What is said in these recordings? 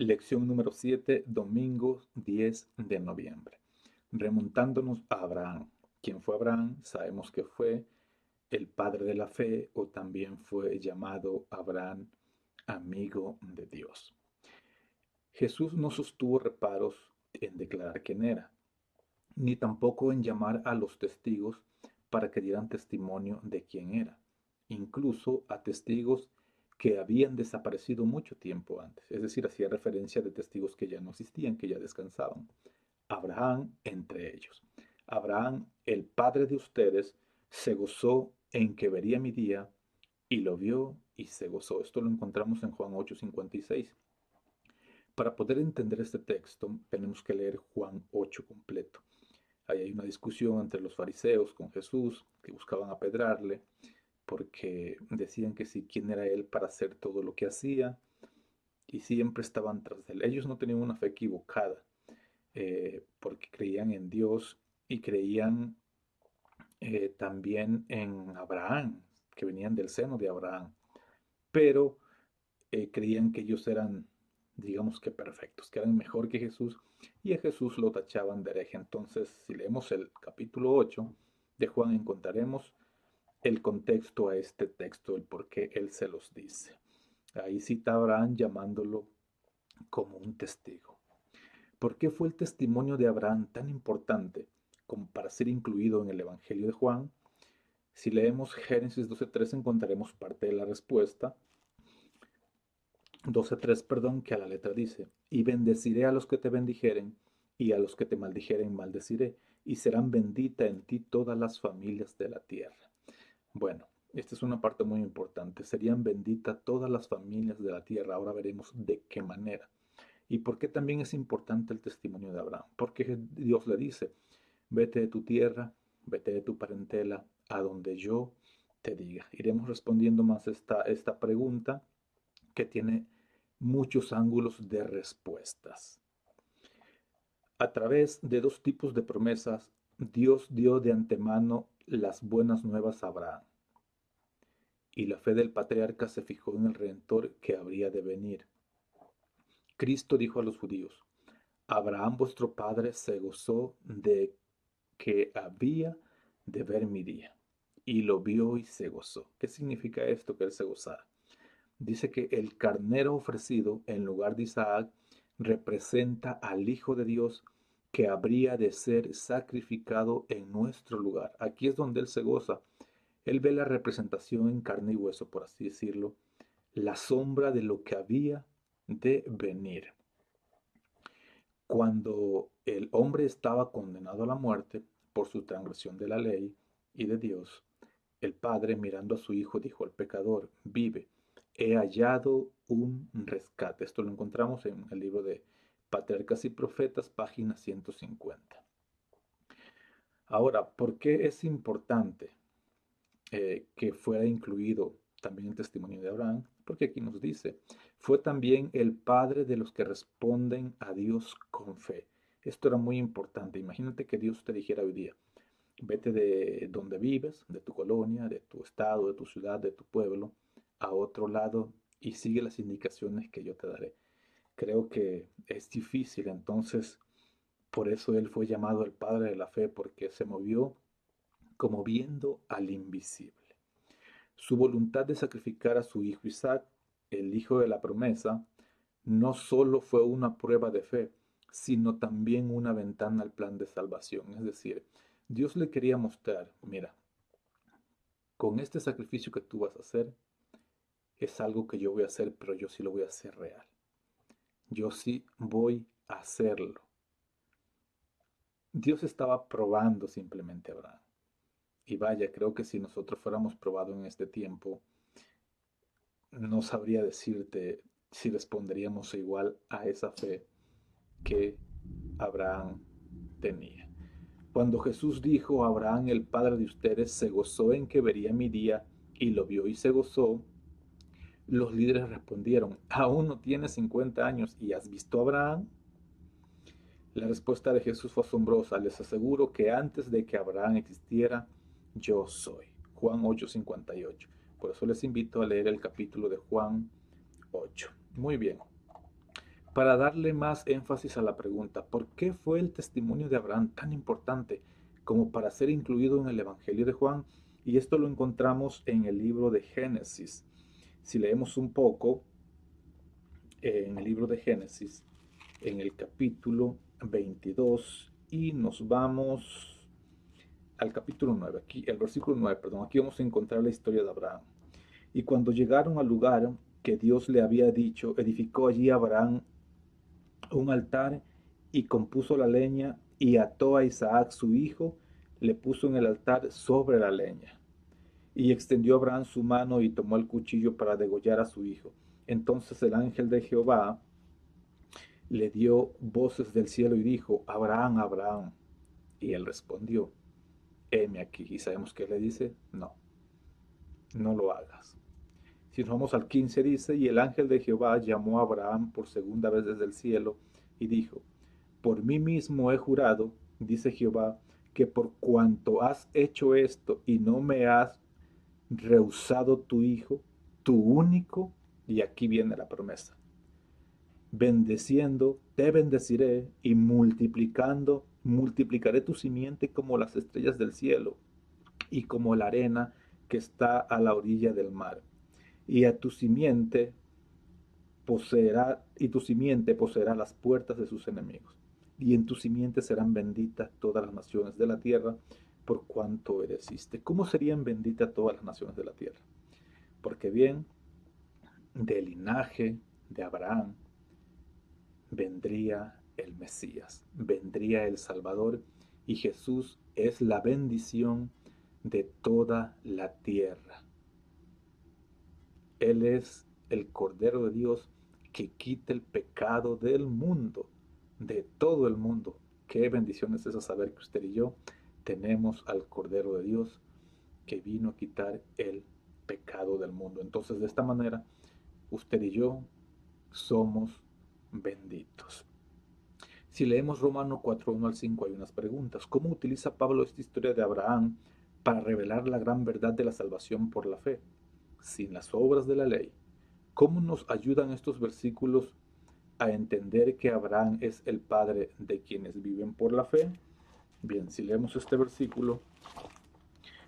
Lección número 7, domingo 10 de noviembre. Remontándonos a Abraham. ¿Quién fue Abraham? Sabemos que fue el padre de la fe o también fue llamado Abraham amigo de Dios. Jesús no sostuvo reparos en declarar quién era, ni tampoco en llamar a los testigos para que dieran testimonio de quién era, incluso a testigos que habían desaparecido mucho tiempo antes, es decir, hacía referencia de testigos que ya no existían, que ya descansaban. Abraham entre ellos. Abraham, el padre de ustedes, se gozó en que vería mi día y lo vio y se gozó. Esto lo encontramos en Juan 8:56. Para poder entender este texto, tenemos que leer Juan 8 completo. Ahí hay una discusión entre los fariseos con Jesús, que buscaban apedrarle, porque decían que sí, quién era él para hacer todo lo que hacía, y siempre estaban tras de él. Ellos no tenían una fe equivocada, porque creían en Dios y creían también en Abraham, que venían del seno de Abraham, pero creían que ellos eran, digamos que perfectos, que eran mejor que Jesús, y a Jesús lo tachaban de hereje. Entonces, si leemos el capítulo 8 de Juan, encontraremos el contexto a este texto, el por qué él se los dice. Ahí cita a Abraham llamándolo como un testigo. ¿Por qué fue el testimonio de Abraham tan importante como para ser incluido en el Evangelio de Juan? Si leemos Génesis 12:3 encontraremos parte de la respuesta. 12:3, perdón, que a la letra dice, y bendeciré a los que te bendijeren, y a los que te maldijeren maldeciré, y serán bendita en ti todas las familias de la tierra. Bueno, esta es una parte muy importante. Serían benditas todas las familias de la tierra. Ahora veremos de qué manera. ¿Y por qué también es importante el testimonio de Abraham? Porque Dios le dice, vete de tu tierra, vete de tu parentela, a donde yo te diga. Iremos respondiendo más esta pregunta que tiene muchos ángulos de respuestas. A través de dos tipos de promesas, Dios dio de antemano las buenas nuevas a Abraham, y la fe del patriarca se fijó en el Redentor que habría de venir. Cristo dijo a los judíos, Abraham vuestro padre se gozó de que había de ver mi día, y lo vio y se gozó. ¿Qué significa esto, que él se gozara? Dice que el carnero ofrecido en lugar de Isaac representa al Hijo de Dios que habría de ser sacrificado en nuestro lugar. Aquí es donde él se goza. Él ve la representación en carne y hueso, por así decirlo, la sombra de lo que había de venir. Cuando el hombre estaba condenado a la muerte por su transgresión de la ley y de Dios, el padre, mirando a su hijo, dijo al pecador, vive, he hallado un rescate. Esto lo encontramos en el libro de Patriarcas y Profetas, página 150. Ahora, ¿por qué es importante que fuera incluido también el testimonio de Abraham? Porque aquí nos dice, fue también el padre de los que responden a Dios con fe. Esto era muy importante. Imagínate que Dios te dijera hoy día, vete de donde vives, de tu colonia, de tu estado, de tu ciudad, de tu pueblo, a otro lado y sigue las indicaciones que yo te daré. Creo que es difícil, entonces por eso él fue llamado el padre de la fe, porque se movió como viendo al invisible. Su voluntad de sacrificar a su hijo Isaac, el hijo de la promesa, no solo fue una prueba de fe, sino también una ventana al plan de salvación. Es decir, Dios le quería mostrar, mira, con este sacrificio que tú vas a hacer, es algo que yo voy a hacer, pero yo sí lo voy a hacer real. Yo sí voy a hacerlo. Dios estaba probando simplemente a Abraham. Y vaya, creo que si nosotros fuéramos probados en este tiempo, no sabría decirte si responderíamos igual a esa fe que Abraham tenía. Cuando Jesús dijo, Abraham, el padre de ustedes, se gozó en que vería mi día y lo vio y se gozó, los líderes respondieron, ¿aún no tienes 50 años y has visto a Abraham? La respuesta de Jesús fue asombrosa. Les aseguro que antes de que Abraham existiera, yo soy. Juan 8:58. Por eso les invito a leer el capítulo de Juan 8. Muy bien. para darle más énfasis a la pregunta, ¿por qué fue el testimonio de Abraham tan importante como para ser incluido en el Evangelio de Juan? Y esto lo encontramos en el libro de Génesis. Si leemos un poco en el libro de Génesis, en el capítulo 22, y nos vamos al capítulo 9, aquí, el versículo 9, perdón, aquí vamos a encontrar la historia de Abraham. Y cuando llegaron al lugar que Dios le había dicho, edificó allí Abraham un altar y compuso la leña y ató a Isaac su hijo, le puso en el altar sobre la leña. Y extendió Abraham su mano y tomó el cuchillo para degollar a su hijo. Entonces el ángel de Jehová le dio voces del cielo y dijo, Abraham, Abraham. Y él respondió, heme aquí. Y sabemos que le dice, no, no lo hagas. Si nos vamos al 15 dice, y el ángel de Jehová llamó a Abraham por segunda vez desde el cielo y dijo, por mí mismo he jurado, dice Jehová, que por cuanto has hecho esto y no me has rehusado tu hijo, tu único, y aquí viene la promesa, bendeciendo, te bendeciré y multiplicando, multiplicaré tu simiente como las estrellas del cielo y como la arena que está a la orilla del mar. Y a tu simiente tu simiente poseerá las puertas de sus enemigos. Y en tu simiente serán benditas todas las naciones de la tierra, por cuanto obedeciste. ¿Cómo serían benditas todas las naciones de la tierra? Porque bien, del linaje de Abraham vendría el Mesías, vendría el Salvador, y Jesús es la bendición de toda la tierra. Él es el Cordero de Dios que quita el pecado del mundo, de todo el mundo. Qué bendición es eso, saber que usted y yo tenemos al Cordero de Dios que vino a quitar el pecado del mundo. Entonces, de esta manera, usted y yo somos benditos. Si leemos Romanos 4, 1 al 5, hay unas preguntas. ¿Cómo utiliza Pablo esta historia de Abraham para revelar la gran verdad de la salvación por la fe, sin las obras de la ley? ¿Cómo nos ayudan estos versículos a entender que Abraham es el padre de quienes viven por la fe? Bien, si leemos este versículo,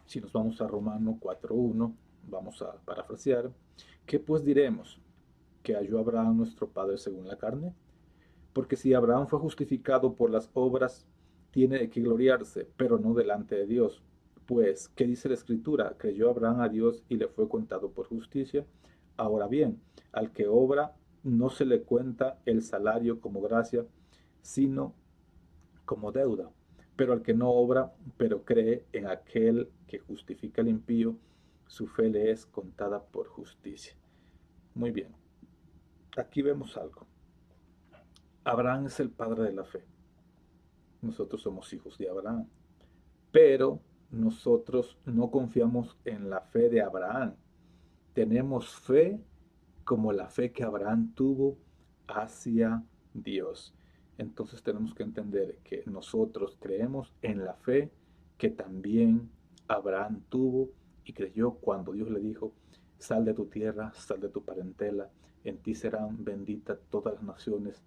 si nos vamos a Romanos 4:1, vamos a parafrasear, ¿qué pues diremos? ¿Que halló Abraham nuestro padre según la carne? Porque si Abraham fue justificado por las obras, tiene que gloriarse, pero no delante de Dios. Pues, ¿qué dice la Escritura? Creyó Abraham a Dios y le fue contado por justicia. Ahora bien, al que obra no se le cuenta el salario como gracia, sino como deuda. Pero al que no obra, pero cree en aquel que justifica al impío, su fe le es contada por justicia. Muy bien, aquí vemos algo. Abraham es el padre de la fe. Nosotros somos hijos de Abraham. Pero nosotros no confiamos en la fe de Abraham. Tenemos fe como la fe que Abraham tuvo hacia Dios. Entonces tenemos que entender que nosotros creemos en la fe que también Abraham tuvo y creyó cuando Dios le dijo, sal de tu tierra, sal de tu parentela, en ti serán benditas todas las naciones,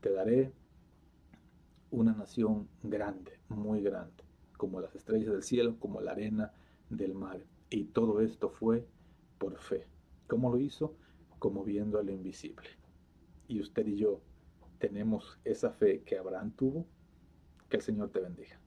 te daré una nación grande, muy grande, como las estrellas del cielo, como la arena del mar. Y todo esto fue por fe. ¿Cómo lo hizo? Como viendo a lo invisible. Y usted y yo tenemos esa fe que Abraham tuvo. Que el Señor te bendiga.